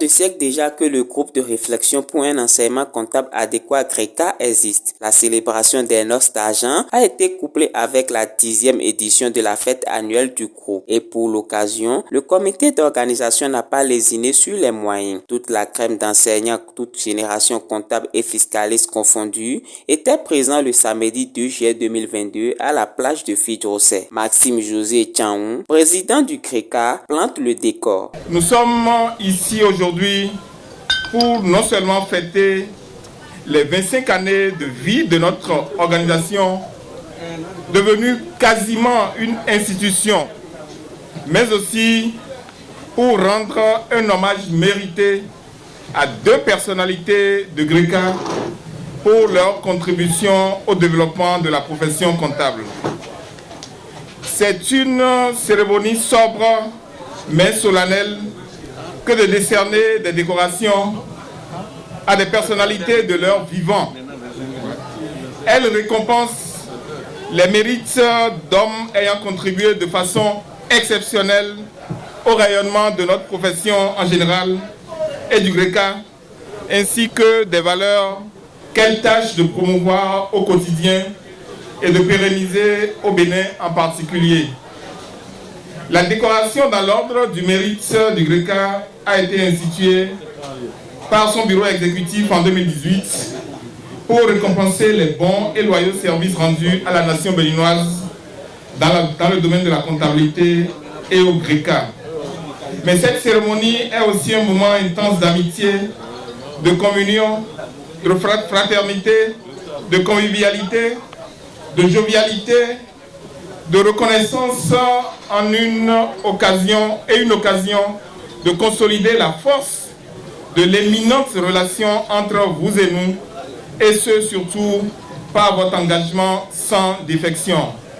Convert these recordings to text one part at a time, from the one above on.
de siècles déjà que le groupe de réflexion pour un enseignement comptable adéquat GRECA existe. La célébration des noces d'argent a été couplée avec la 10e édition de la fête annuelle du groupe. Et pour l'occasion, le comité d'organisation n'a pas lésiné sur les moyens. Toute la crème d'enseignants, toute génération comptable et fiscaliste confondue, était présent le samedi 2 juillet 2022 à la plage de Fidrosset. Maxime José Tchaoun, président du GRECA, plante le décor. Nous sommes ici aujourd'hui pour non seulement fêter les 25 années de vie de notre organisation, devenue quasiment une institution, mais aussi pour rendre un hommage mérité à deux personnalités de GRECA pour leur contribution au développement de la profession comptable. C'est une cérémonie sobre mais solennelle que de décerner des décorations à des personnalités de leur vivant. Elle récompense les mérites d'hommes ayant contribué de façon exceptionnelle au rayonnement de notre profession en général et du GRECA, ainsi que des valeurs qu'elle tâche de promouvoir au quotidien et de pérenniser au Bénin en particulier. La décoration dans l'ordre du mérite du GRECA a été instituée par son bureau exécutif en 2018 pour récompenser les bons et loyaux services rendus à la nation béninoise dans le domaine de la comptabilité et au GRECA. Mais cette cérémonie est aussi un moment intense d'amitié, de communion, de fraternité, de convivialité, de jovialité, de reconnaissance en une occasion de consolider la force de l'éminente relation entre vous et nous, et ce surtout par votre engagement sans défection.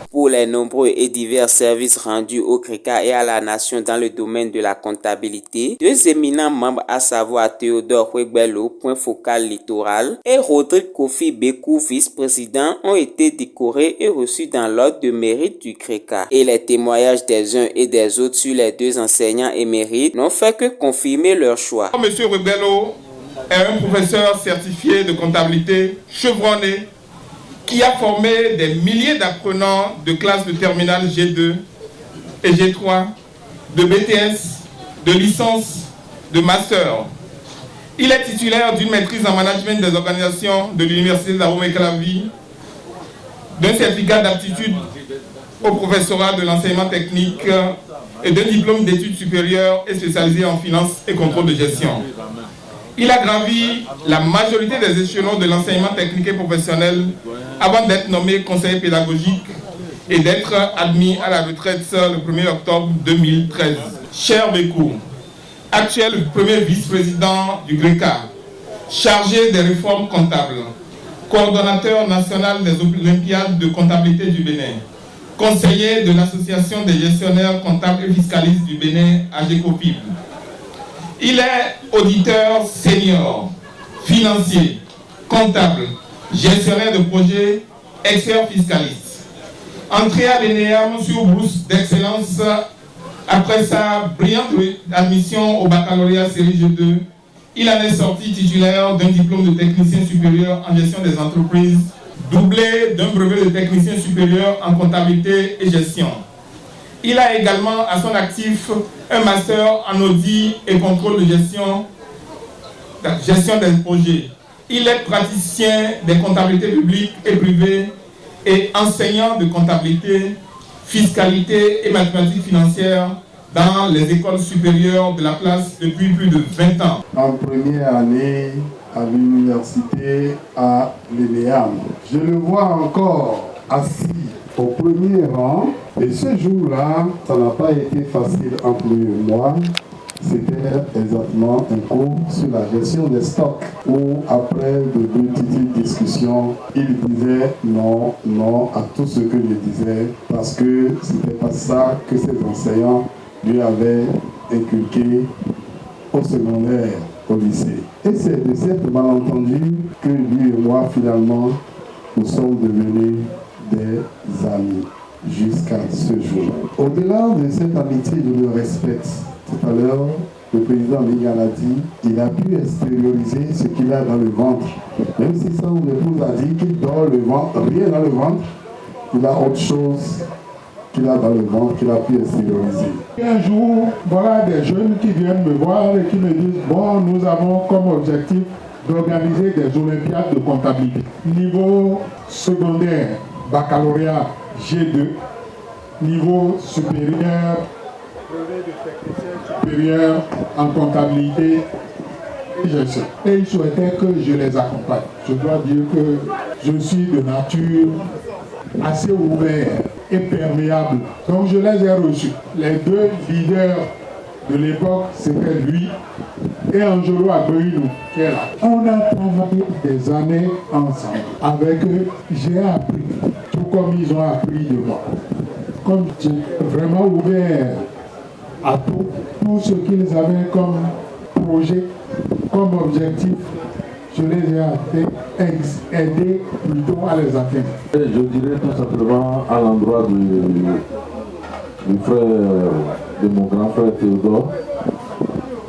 Pour les nombreux et divers services rendus au GRECA et à la nation dans le domaine de la comptabilité, deux éminents membres, à savoir Théodore Huegbello, point focal littoral, et Rodrigue Kofi Bekou, vice-président, ont été décorés et reçus dans l'ordre de mérite du GRECA. Et les témoignages des uns et des autres sur les deux enseignants émérites n'ont fait que confirmer leur choix. Monsieur Huegbello est un professeur certifié de comptabilité chevronné, qui a formé des milliers d'apprenants de classes de terminale G2 et G3, de BTS, de licence, de master. Il est titulaire d'une maîtrise en management des organisations de l'Université d'Aromé-Calavi, d'un certificat d'aptitude au professorat de l'enseignement technique et d'un diplôme d'études supérieures et spécialisé en finance et contrôle de gestion. Il a gravi la majorité des échelons de l'enseignement technique et professionnel avant d'être nommé conseiller pédagogique et d'être admis à la retraite le 1er octobre 2013. Cher Bekou, actuel premier vice-président du GRECA, chargé des réformes comptables, coordonnateur national des Olympiades de comptabilité du Bénin, conseiller de l'Association des gestionnaires comptables et fiscalistes du Bénin, AGECOFIB. Il est auditeur senior, financier, comptable, gestionnaire de projet, expert fiscaliste. Entré à l'ENEAM sur bourse d'excellence après sa brillante admission au baccalauréat série G2, il en est sorti titulaire d'un diplôme de technicien supérieur en gestion des entreprises, doublé d'un brevet de technicien supérieur en comptabilité et gestion. Il a également à son actif un master en audit et contrôle de gestion des projets. Il est praticien des comptabilités publiques et privées et enseignant de comptabilité, fiscalité et mathématiques financières dans les écoles supérieures de la place depuis plus de 20 ans. En première année à l'université à l'ENEAM, je le vois encore assis au premier rang, et ce jour-là, ça n'a pas été facile entre lui et moi. C'était exactement un cours sur la gestion des stocks, où après de multiples discussions, il disait non à tout ce que je disais, parce que c'était pas ça que ses enseignants lui avaient inculqué au secondaire, au lycée. Et c'est de cet malentendu que lui et moi, finalement, nous sommes devenus des amis jusqu'à ce jour. Au-delà de cette amitié, je le respecte. Tout à l'heure, le président Mingala l'a dit, il a pu extérioriser ce qu'il a dans le ventre. Même si son épouse a dit qu'il dort le ventre, rien dans le ventre, il a autre chose qu'il a dans le ventre qu'il a pu extérioriser. Un jour, voilà des jeunes qui viennent me voir et qui me disent « Bon, nous avons comme objectif d'organiser des olympiades de comptabilité. Niveau secondaire, baccalauréat G2, niveau supérieur, brevet de technicien supérieur en comptabilité et gestion. Et ils souhaitaient que je les accompagne. Je dois dire que je suis de nature assez ouvert et perméable. Donc je les ai reçus. Les deux leaders de l'époque, c'était lui et Angelo Agberilou qui est là. On a travaillé des années ensemble. Avec eux, j'ai appris, tout comme ils ont appris de moi. Comme j'étais vraiment ouvert à tout ce qu'ils avaient comme projet, comme objectif, je les ai aidés plutôt à les atteindre. Je dirais tout simplement à l'endroit du frère, de mon grand frère Théodore,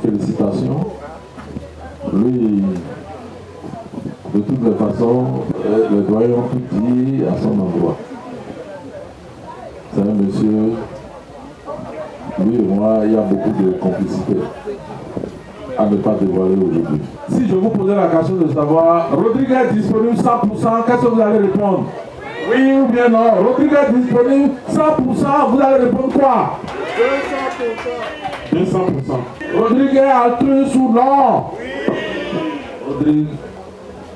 félicitations. Lui, de toutes les façons, les doyens ont tout dit à son endroit. C'est un monsieur, lui et moi, il y a beaucoup de complicité à ne pas dévoiler aujourd'hui. Si je vous posais la question de savoir, Rodrigue est disponible 100%, qu'est-ce que vous allez répondre? Oui ou bien non? Rodrigue est disponible 100%, vous allez répondre quoi? 200%. 200%. Rodrigue est altruiste ou non? Oui. Rodrigue,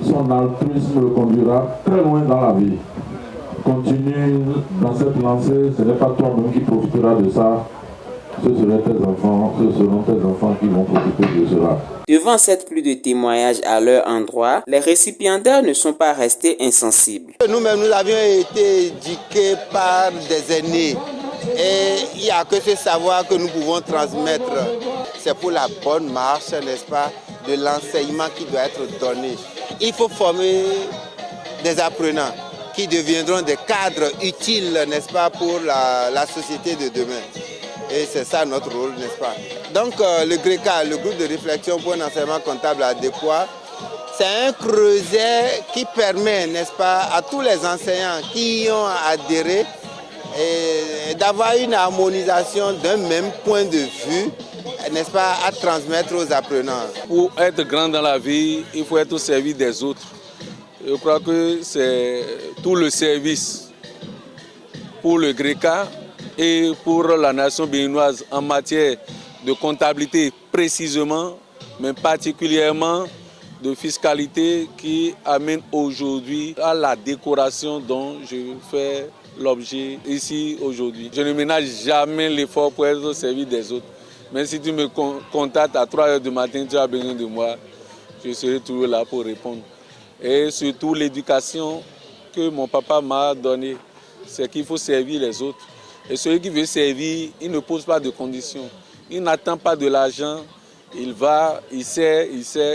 son altruisme le conduira très loin dans la vie. Continue dans cette lancée, ce n'est pas toi-même qui profiteras de ça. Ce seront tes enfants qui vont profiter de cela. Devant cette pluie de témoignages à leur endroit, les récipiendaires ne sont pas restés insensibles. Nous-mêmes, nous avions été éduqués par des aînés. Et il n'y a que ce savoir que nous pouvons transmettre. C'est pour la bonne marche, n'est-ce pas, de l'enseignement qui doit être donné. Il faut former des apprenants qui deviendront des cadres utiles, n'est-ce pas, pour la société de demain. Et c'est ça notre rôle, n'est-ce pas? Donc le GRECA, le groupe de réflexion pour un enseignement comptable adéquat, c'est un creuset qui permet, n'est-ce pas, à tous les enseignants qui y ont adhéré d'avoir une harmonisation d'un même point de vue, n'est-ce pas, à transmettre aux apprenants. Pour être grand dans la vie, il faut être au service des autres. Je crois que c'est tout le service pour le GRECA et pour la nation béninoise en matière de comptabilité précisément, mais particulièrement de fiscalité qui amène aujourd'hui à la décoration dont je fais l'objet ici aujourd'hui. Je ne ménage jamais l'effort pour être au service des autres. Mais si tu me contactes à 3 h du matin, tu as besoin de moi, je serai toujours là pour répondre. Et surtout l'éducation que mon papa m'a donnée, c'est qu'il faut servir les autres. Et celui qui veut servir, il ne pose pas de conditions. Il n'attend pas de l'argent, il va, il sert,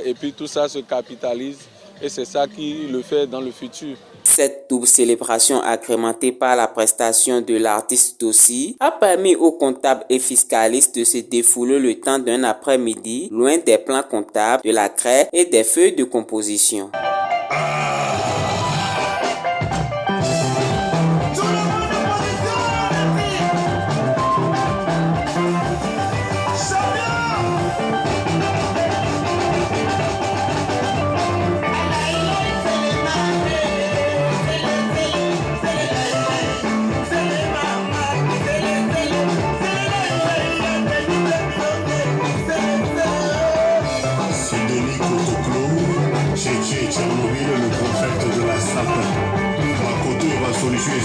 et puis tout ça se capitalise. Et c'est ça qui le fait dans le futur. Cette double célébration agrémentée par la prestation de l'artiste aussi a permis aux comptables et fiscalistes de se défouler le temps d'un après-midi, loin des plans comptables, de la craie et des feuilles de composition. Le prophète de la SAP, Makoto va solution et